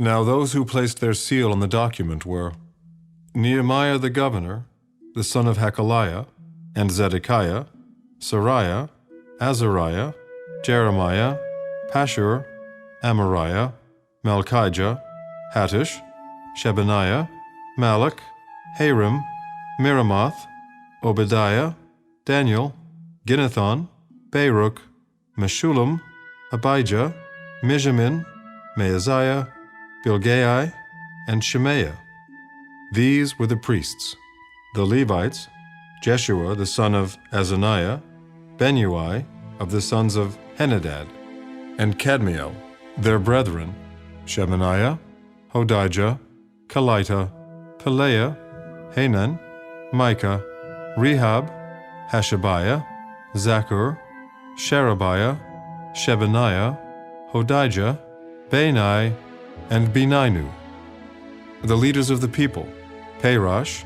Now those who placed their seal on the document were Nehemiah the governor, the son of Hakaliah, and Zedekiah, Sariah, Azariah, Jeremiah, Pashur, Amariah, Malchijah, Hattush, Shebaniah, Malach, Harim, Miramoth, Obadiah, Daniel, Ginnethon, Baruch, Meshullam, Abijah, Mijamin, Maaziah, Bilgai, and Shemaiah. These were the priests. The Levites, Jeshua the son of Azaniah, Benui of the sons of Henadad, and Kadmiel, their brethren, Shebaniah, Hodijah, Kelita, Pelaiah, Hanan, Micah, Rehab, Hashabiah, Zaccur, Sherebiah, Shebaniah, Hodijah, Bani, and Beninu. The leaders of the people, Parash,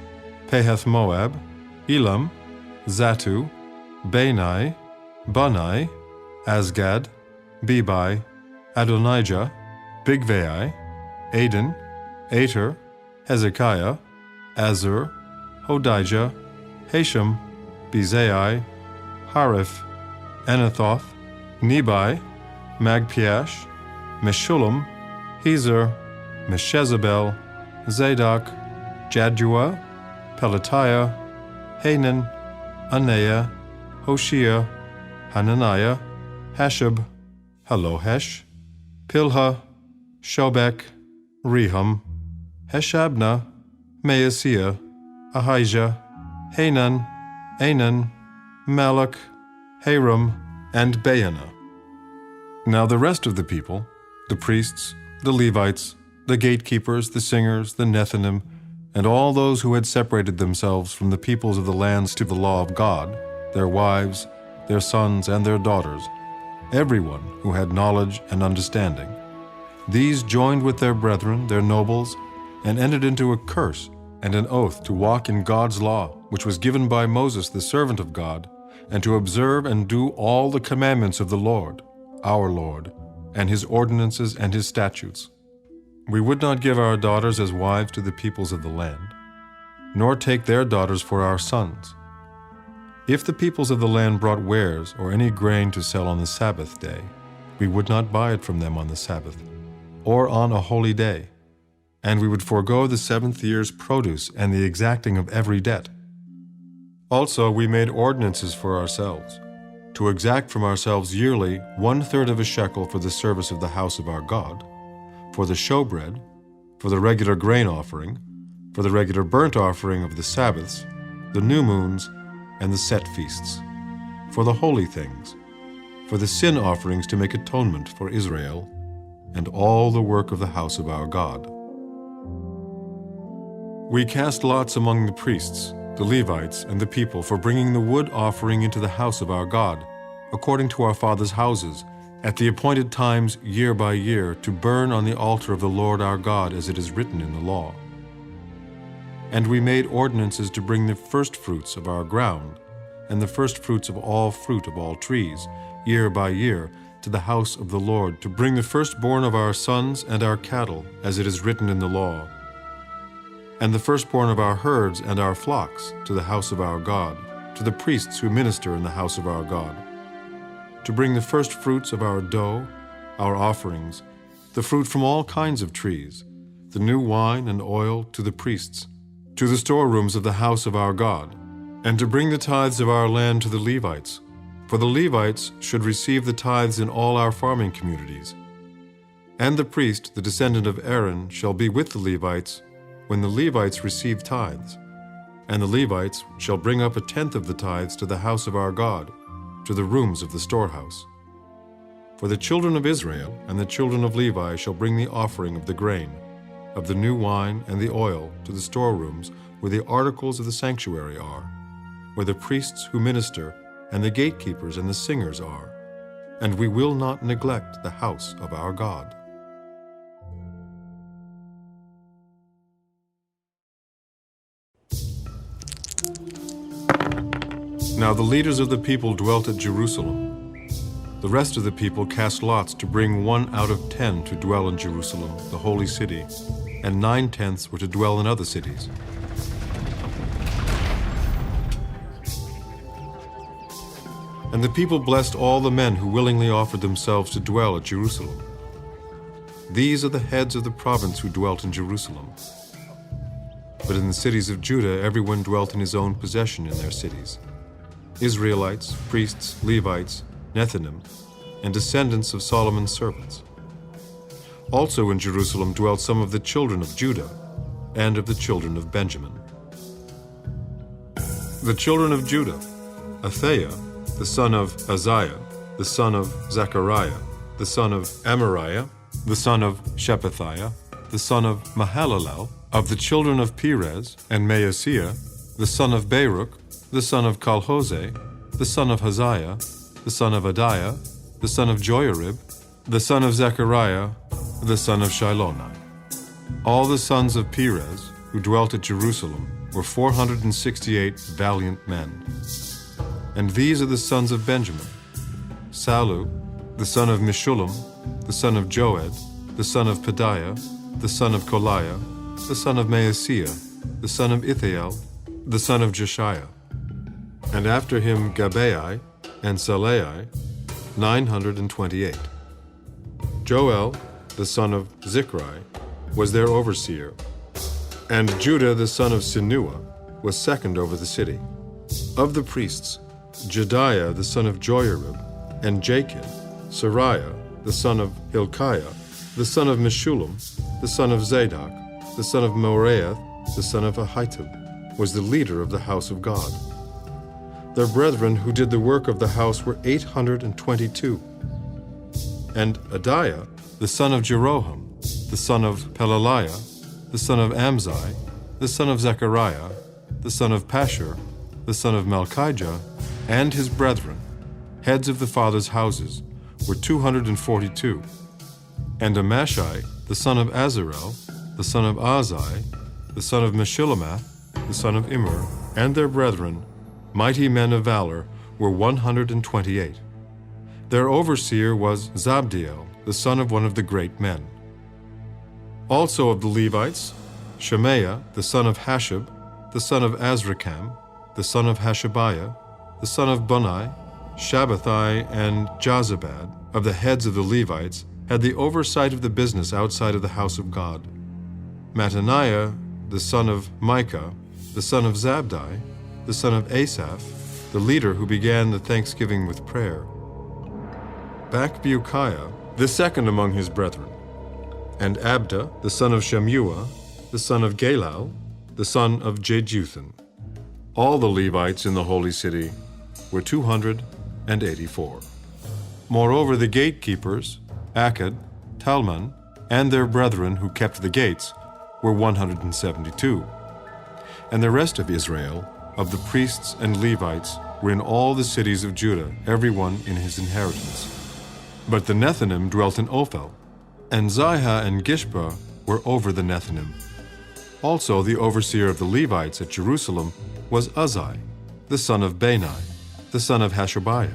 Pahath-Moab, Elam, Zatu, Bani, Bunai, Azgad, Bebai, Adonijah, Bigvai, Aden, Ater, Hezekiah, Azur, Hodijah, Hashem, Bezai, Hariph, Anathoth, Nebai, Magpiash, Meshullam, Hezer, Meshezabel, Zadok, Jaddua, Pelatiah, Hanan, Anaiah, Hoshea, Hananiah, Hashab, Halohesh, Pilha, Shobek, Rehum, Heshabna, Maaseiah, Ahijah, Hanan, Anan, Malach, Haram, and Baanah. Now the rest of the people, the priests, the Levites, the gatekeepers, the singers, the Nethinim, and all those who had separated themselves from the peoples of the lands to the law of God, their wives, their sons, and their daughters, everyone who had knowledge and understanding, these joined with their brethren, their nobles, and entered into a curse and an oath to walk in God's law, which was given by Moses, the servant of God, and to observe and do all the commandments of the Lord, our Lord, and his ordinances and his statutes. We would not give our daughters as wives to the peoples of the land, nor take their daughters for our sons. If the peoples of the land brought wares or any grain to sell on the Sabbath day, we would not buy it from them on the Sabbath, or on a holy day, and we would forego the 7th year's produce and the exacting of every debt. Also, we made ordinances for ourselves, to exact from ourselves yearly 1/3 of a shekel for the service of the house of our God, for the showbread, for the regular grain offering, for the regular burnt offering of the Sabbaths, the new moons, and the set feasts, for the holy things, for the sin offerings to make atonement for Israel, and all the work of the house of our God. We cast lots among the priests, the Levites, and the people for bringing the wood offering into the house of our God, according to our fathers' houses, at the appointed times year by year, to burn on the altar of the Lord our God as it is written in the law. And we made ordinances to bring the firstfruits of our ground, and the firstfruits of all fruit of all trees, year by year, to the house of the Lord, to bring the firstborn of our sons and our cattle, as it is written in the law, and the firstborn of our herds and our flocks, to the house of our God, to the priests who minister in the house of our God, to bring the firstfruits of our dough, our offerings, the fruit from all kinds of trees, the new wine and oil to the priests, to the storerooms of the house of our God, and to bring the tithes of our land to the Levites, for the Levites should receive the tithes in all our farming communities. And the priest, the descendant of Aaron, shall be with the Levites when the Levites receive tithes, and the Levites shall bring up 1/10 of the tithes to the house of our God, to the rooms of the storehouse. For the children of Israel and the children of Levi shall bring the offering of the grain, of the new wine and the oil, to the storerooms where the articles of the sanctuary are, where the priests who minister and the gatekeepers and the singers are, and we will not neglect the house of our God. Now the leaders of the people dwelt at Jerusalem. the rest of the people cast lots to bring 1 out of 10 to dwell in Jerusalem, the holy city, and 9/10 were to dwell in other cities. And the people blessed all the men who willingly offered themselves to dwell at Jerusalem. These are the heads of the province who dwelt in Jerusalem. But in the cities of Judah, everyone dwelt in his own possession in their cities: Israelites, priests, Levites, Nethinim, and descendants of Solomon's servants. Also in Jerusalem dwelt some of the children of Judah and of the children of Benjamin. The children of Judah: Athaiah, the son of Uzziah, the son of Zechariah, the son of Amariah, the son of Shephatiah, the son of Mahalalel, of the children of Perez and Maaseiah, the son of Baruch, the son of Calhose, the son of Haziah, the son of Adiah, the son of Joiarib, the son of Zechariah, the son of Shilonai. All the sons of Perez who dwelt at Jerusalem were 468 valiant men. And these are the sons of Benjamin: Salu, the son of Meshullam, the son of Joed, the son of Pedaiah, the son of Koliah, the son of Maaseiah, the son of Ithiel, the son of Jeshiah. And after him Gabai and Salai, 928. Joel, the son of Zichri, was their overseer. And Judah, the son of Sinua, was second over the city. Of the priests, Jediah, the son of Joiarib, and Jachin, Sariah, the son of Hilkiah, the son of Meshullam, the son of Zadok, the son of Moraeth, the son of Ahitub, was the leader of the house of God. Their brethren who did the work of the house were 822. And Adiah, the son of Jeroham, the son of Pelaliah, the son of Amzai, the son of Zechariah, the son of Pashur, the son of Malchijah, and his brethren, heads of the fathers' houses, were 242. And Amashai, the son of Azarel, the son of Azai, the son of Meshillamath, the son of Immer, and their brethren, mighty men of valor, were 128. Their overseer was Zabdiel, the son of one of the great men. Also of the Levites, Shemaiah, the son of Hashab, the son of Azrikam, the son of Hashabiah, the son of Bunai, Shabbathai, and Jozabad, of the heads of the Levites, had the oversight of the business outside of the house of God. Mattaniah, the son of Micah, the son of Zabdi, the son of Asaph, the leader who began the thanksgiving with prayer. Bakbukiah, the second among his brethren, and Abda, the son of Shemuah, the son of Galal, the son of Jeduthun. All the Levites in the holy city were 284. Moreover, the gatekeepers, Akkad, Talmon, and their brethren who kept the gates, were 172. And the rest of Israel, of the priests and Levites, were in all the cities of Judah, every one in his inheritance. But the Nethinim dwelt in Ophel, and Ziha and Gishpa were over the Nethinim. Also the overseer of the Levites at Jerusalem was Uzzi, the son of Bani, the son of Hashabiah,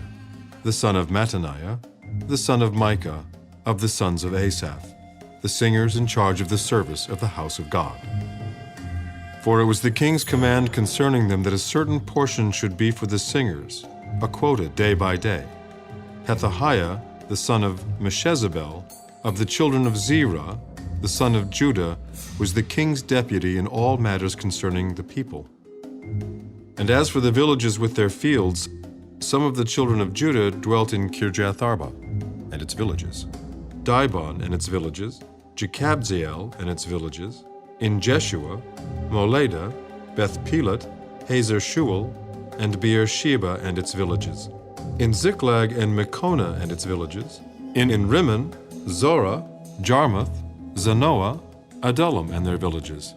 the son of Mattaniah, the son of Micah, of the sons of Asaph, the singers in charge of the service of the house of God. For it was the king's command concerning them that a certain portion should be for the singers, a quota day by day. Pethahiah, the son of Meshezabel, of the children of Zerah, the son of Judah, was the king's deputy in all matters concerning the people. And as for the villages with their fields, some of the children of Judah dwelt in Kirjath Arba and its villages, Dibon and its villages, Jekabzeel and its villages, in Jeshua, Moleda, Beth Pelet, Hazer Shual, and Beersheba and its villages, in Ziklag and Mekona and its villages, in Rimmon, Zorah, Jarmuth, Zanoah, Adullam and their villages,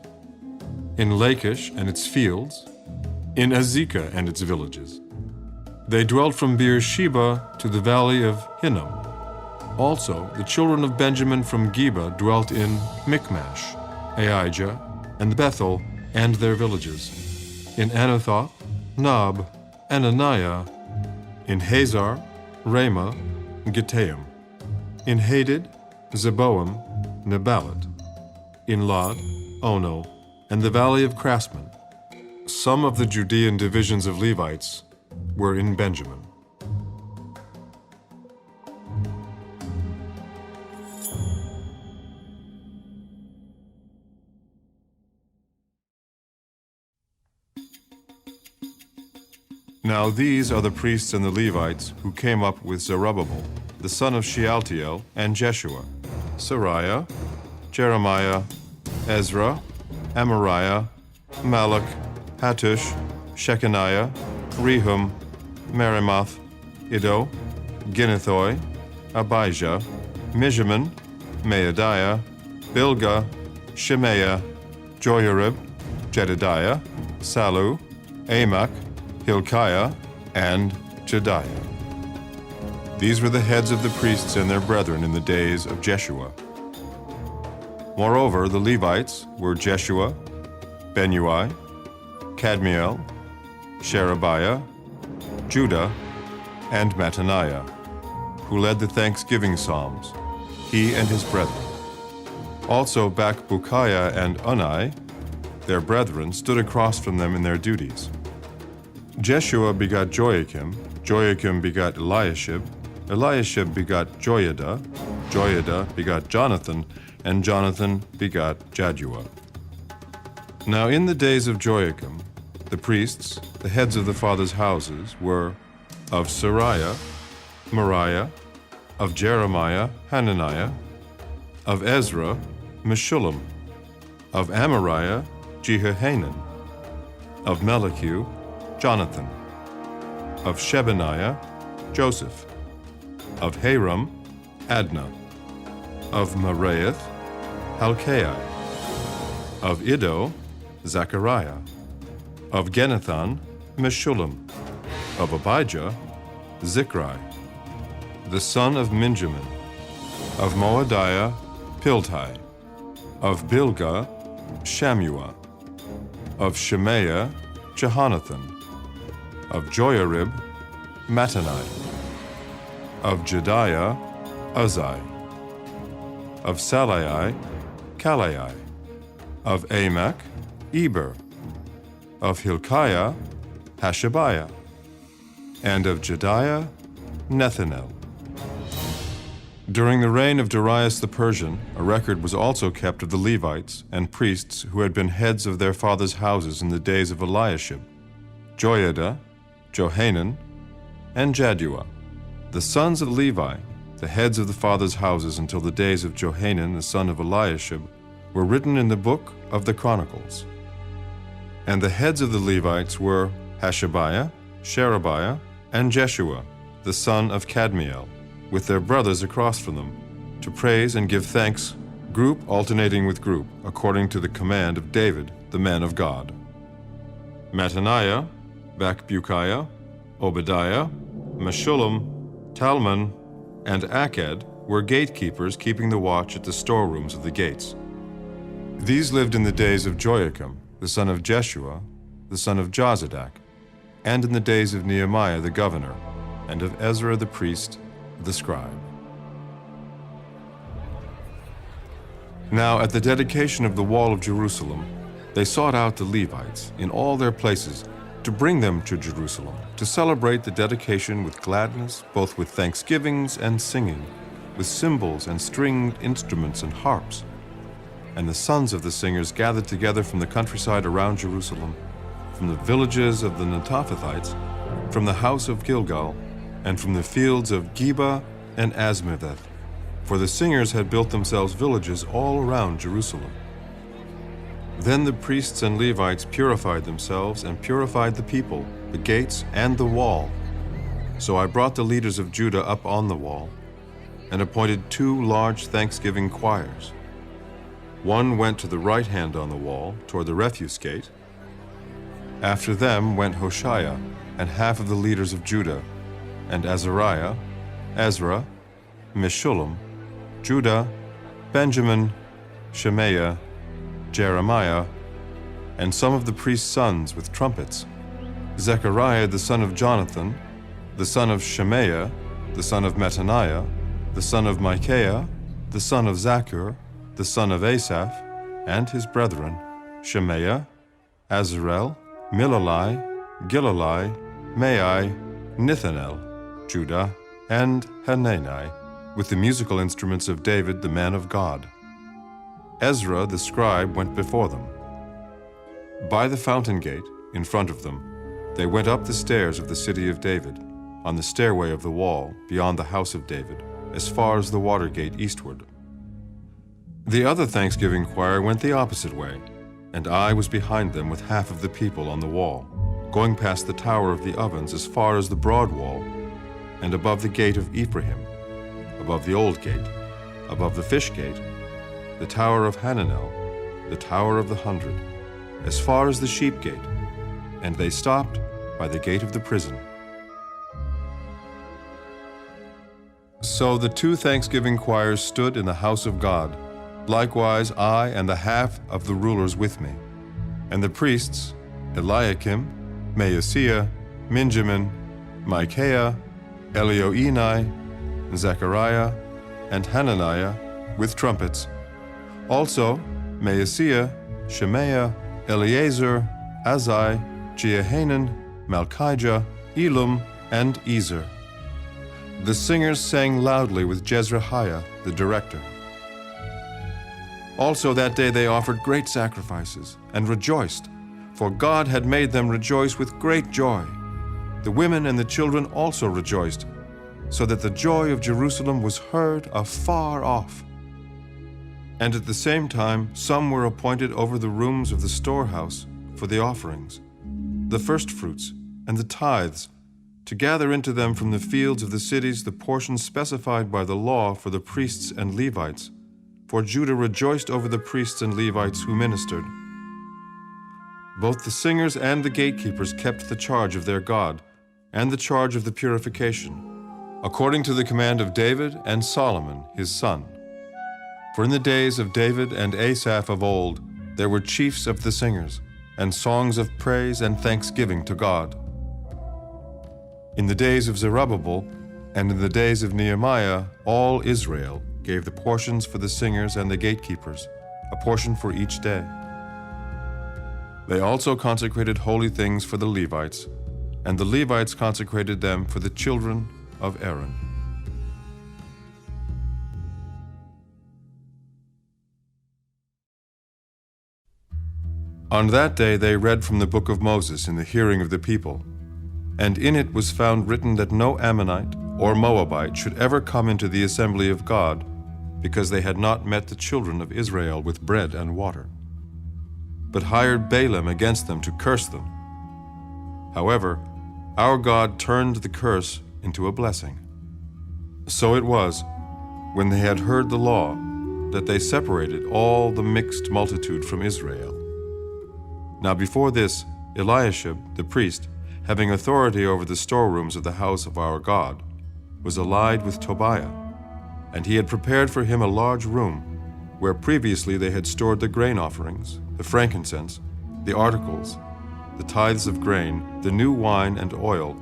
in Lachish and its fields, in Azekah and its villages. They dwelt from Beersheba to the valley of Hinnom. Also the children of Benjamin from Geba dwelt in Michmash, Aijah, and Bethel and their villages, in Anathoth, Nob, Ananiah, in Hazar, Ramah, Gittaim. In Hadid, Zeboim, Neballat. In Lod, Ono, and the valley of craftsmen. Some of the Judean divisions of Levites were in Benjamin. Now these are the priests and the Levites who came up with Zerubbabel, the son of Shealtiel, and Jeshua, Sariah, Jeremiah, Ezra, Amariah, Malach, Hattush, Shechaniah, Rehum, Merimoth, Iddo, Ginnethoi, Abijah, Mijamin, Maadiah, Bilgah, Shemaiah, Joiarib, Jedidiah, Sallu, Amok, Hilkiah, and Jediah. These were the heads of the priests and their brethren in the days of Jeshua. Moreover, the Levites were Jeshua, Benui, Kadmiel, Sherebiah, Judah, and Mattaniah, who led the thanksgiving psalms, he and his brethren. Also Bakbukiah and Unai, their brethren, stood across from them in their duties. Jeshua begot Joachim, Joachim begot Eliashib, Eliashib begot Joiada, Joiada begot Jonathan, and Jonathan begot Jaddua. Now in the days of Joachim, the priests, the heads of the fathers' houses, were of Sariah, Moriah, of Jeremiah, Hananiah, of Ezra, Meshullam, of Amariah, Jehohanan, of Melichu, Jonathan, of Shebaniah, Joseph, of Haram, Adnah, of Meraioth, Helkai, of Iddo, Zechariah, of Ginnethon, Meshullam, of Abijah, Zichri, the son of Minjamin, of Moadiah, Piltai, of Bilgah, Shammua, of Shemaiah, Jehonathan, of Joiarib, Mattani, of Jediah, Uzzi, of Salai, Kalai, of Amok, Eber, of Hilkiah, Hashabiah, and of Jediah, Nethanel. During the reign of Darius the Persian, a record was also kept of the Levites and priests who had been heads of their fathers' houses in the days of Eliashib, Joiada, Johanan, and Jaddua. The sons of Levi, the heads of the fathers' houses until the days of Johanan the son of Eliashib, were written in the book of the Chronicles. And the heads of the Levites were Hashabiah, Sherebiah, and Jeshua, the son of Kadmiel, with their brothers across from them, to praise and give thanks, group alternating with group, according to the command of David, the man of God. Mattaniah, Bakbukiah, Obadiah, Meshullam, Talmon, and Aked were gatekeepers keeping the watch at the storerooms of the gates. These lived in the days of Joachim, the son of Jeshua, the son of Jozadak, and in the days of Nehemiah the governor, and of Ezra the priest, the scribe. Now at the dedication of the wall of Jerusalem, they sought out the Levites in all their places to bring them to Jerusalem, to celebrate the dedication with gladness, both with thanksgivings and singing, with cymbals and stringed instruments and harps. And the sons of the singers gathered together from the countryside around Jerusalem, from the villages of the Netophathites, from the house of Gilgal, and from the fields of Geba and Asmaveth, for the singers had built themselves villages all around Jerusalem. Then the priests and Levites purified themselves and purified the people, the gates, and the wall. So I brought the leaders of Judah up on the wall, and appointed 2 large thanksgiving choirs. One went to the right hand on the wall, toward the refuse gate. After them went Hoshea and half of the leaders of Judah, and Azariah, Ezra, Meshullam, Judah, Benjamin, Shemaiah, Jeremiah, and some of the priest's sons with trumpets, Zechariah the son of Jonathan, the son of Shemaiah, the son of Mattaniah, the son of Micaiah, the son of Zaccur, the son of Asaph, and his brethren, Shemaiah, Azarel, Milalai, Gilalai, Maai, Nithanel, Judah, and Hanani, with the musical instruments of David the man of God. Ezra the scribe went before them. By the fountain gate, in front of them, they went up the stairs of the city of David, on the stairway of the wall beyond the house of David, as far as the water gate eastward. The other thanksgiving choir went the opposite way, and I was behind them with half of the people on the wall, going past the tower of the ovens as far as the broad wall, and above the gate of Ephraim, above the old gate, above the fish gate, the tower of Hananel, the tower of the 100, as far as the sheep gate, and they stopped by the gate of the prison. So the two thanksgiving choirs stood in the house of God, likewise I and the half of the rulers with me, and the priests, Eliakim, Maaseiah, Minjamin, Micaiah, Elioenai, Zechariah, and Hananiah with trumpets. Also Maaseiah, Shemaiah, Eleazar, Azai, Jehanan, Malchijah, Elam, and Ezer. The singers sang loudly with Jezrahiah, the director. Also that day they offered great sacrifices and rejoiced, for God had made them rejoice with great joy. The women and the children also rejoiced, so that the joy of Jerusalem was heard afar off. And at the same time some were appointed over the rooms of the storehouse for the offerings, the firstfruits and the tithes, to gather into them from the fields of the cities the portions specified by the law for the priests and Levites, for Judah rejoiced over the priests and Levites who ministered. Both the singers and the gatekeepers kept the charge of their God and the charge of the purification, according to the command of David and Solomon his son. For in the days of David and Asaph of old there were chiefs of the singers, and songs of praise and thanksgiving to God. In the days of Zerubbabel and in the days of Nehemiah, all Israel gave the portions for the singers and the gatekeepers, a portion for each day. They also consecrated holy things for the Levites, and the Levites consecrated them for the children of Aaron. On that day they read from the book of Moses in the hearing of the people, and in it was found written that no Ammonite or Moabite should ever come into the assembly of God, because they had not met the children of Israel with bread and water, but hired Balaam against them to curse them. However, our God turned the curse into a blessing. So it was, when they had heard the law, that they separated all the mixed multitude from Israel. Now before this, Eliashib, the priest, having authority over the storerooms of the house of our God, was allied with Tobiah, and he had prepared for him a large room, where previously they had stored the grain offerings, the frankincense, the articles, the tithes of grain, the new wine and oil,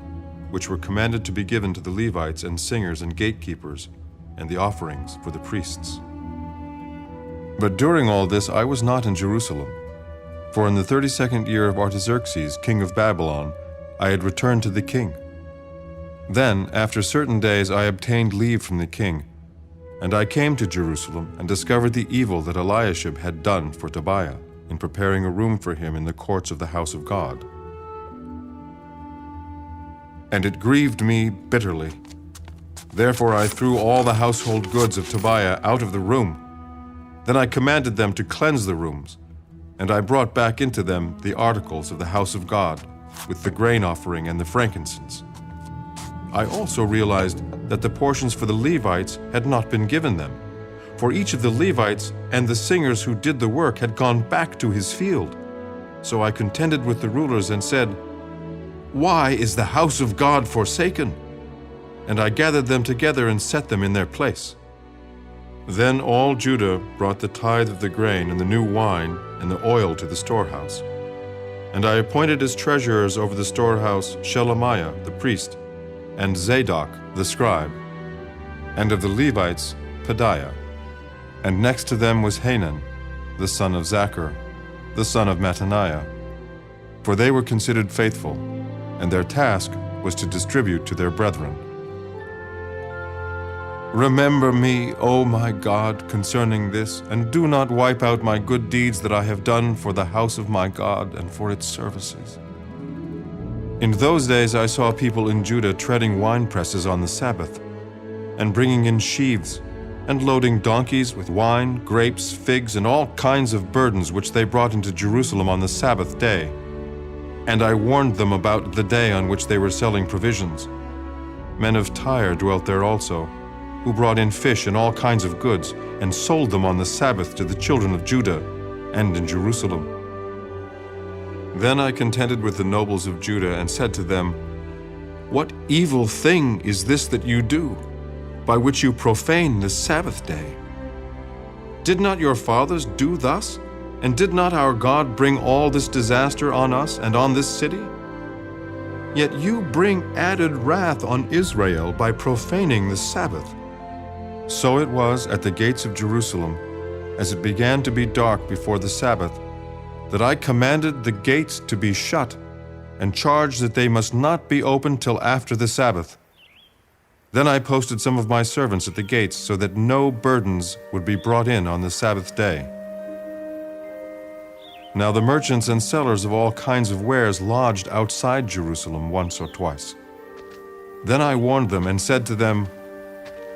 which were commanded to be given to the Levites and singers and gatekeepers, and the offerings for the priests. But during all this I was not in Jerusalem, for in the 32nd year of Artaxerxes, king of Babylon, I had returned to the king. Then, after certain days, I obtained leave from the king, and I came to Jerusalem and discovered the evil that Eliashib had done for Tobiah in preparing a room for him in the courts of the house of God. And it grieved me bitterly. Therefore I threw all the household goods of Tobiah out of the room. Then I commanded them to cleanse the rooms, and I brought back into them the articles of the house of God, with the grain offering and the frankincense. I also realized that the portions for the Levites had not been given them, for each of the Levites and the singers who did the work had gone back to his field. So I contended with the rulers and said, "Why is the house of God forsaken?" And I gathered them together and set them in their place. Then all Judah brought the tithe of the grain and the new wine and the oil to the storehouse. And I appointed as treasurers over the storehouse Shelemiah the priest, and Zadok the scribe, and of the Levites, Pedaiah. And next to them was Hanan, the son of Zachar, the son of Mattaniah. For they were considered faithful, and their task was to distribute to their brethren. Remember me, O my God, concerning this, and do not wipe out my good deeds that I have done for the house of my God and for its services. In those days I saw people in Judah treading winepresses on the Sabbath, and bringing in sheaves, and loading donkeys with wine, grapes, figs, and all kinds of burdens which they brought into Jerusalem on the Sabbath day. And I warned them about the day on which they were selling provisions. Men of Tyre dwelt there also, who brought in fish and all kinds of goods, and sold them on the Sabbath to the children of Judah and in Jerusalem. Then I contended with the nobles of Judah and said to them, What evil thing is this that you do, by which you profane the Sabbath day? Did not your fathers do thus? And did not our God bring all this disaster on us and on this city? Yet you bring added wrath on Israel by profaning the Sabbath. So it was at the gates of Jerusalem, as it began to be dark before the Sabbath, that I commanded the gates to be shut and charged that they must not be opened till after the Sabbath. Then I posted some of my servants at the gates so that no burdens would be brought in on the Sabbath day. Now the merchants and sellers of all kinds of wares lodged outside Jerusalem once or twice. Then I warned them and said to them,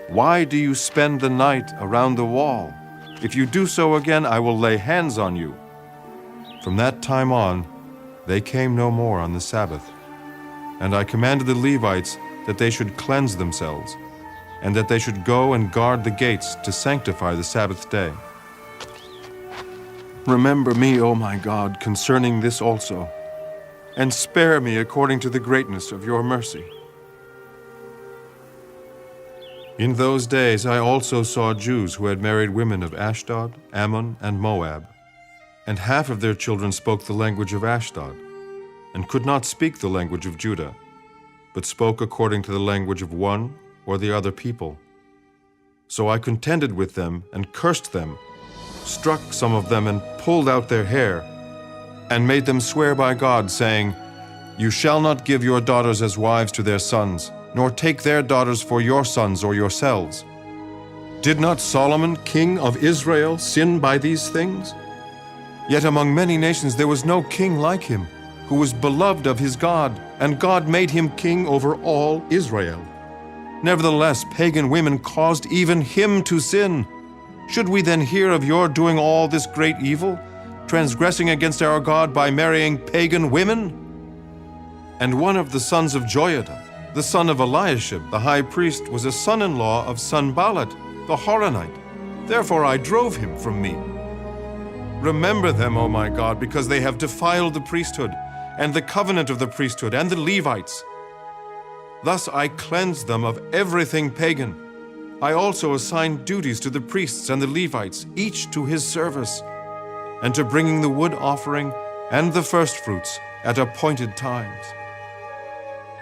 Why do you spend the night around the wall? If you do so again, I will lay hands on you. From that time on, they came no more on the Sabbath. And I commanded the Levites that they should cleanse themselves, and that they should go and guard the gates to sanctify the Sabbath day. Remember me, O my God, concerning this also, and spare me according to the greatness of your mercy. In those days I also saw Jews who had married women of Ashdod, Ammon, and Moab, and half of their children spoke the language of Ashdod, and could not speak the language of Judah, but spoke according to the language of one or the other people. So I contended with them and cursed them, struck some of them and pulled out their hair, and made them swear by God, saying, You shall not give your daughters as wives to their sons, nor take their daughters for your sons or yourselves. Did not Solomon, king of Israel, sin by these things? Yet among many nations there was no king like him, who was beloved of his God, and God made him king over all Israel. Nevertheless, pagan women caused even him to sin. Should we then hear of your doing all this great evil, transgressing against our God by marrying pagan women? And one of the sons of Joiada, the son of Eliashib, the high priest, was a son-in-law of Sanballat, the Horonite. Therefore I drove him from me. Remember them, O my God, because they have defiled the priesthood, and the covenant of the priesthood, and the Levites. Thus I cleansed them of everything pagan. I also assigned duties to the priests and the Levites, each to his service, and to bringing the wood offering and the firstfruits at appointed times.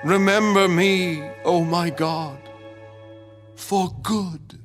Remember me, O my God, for good.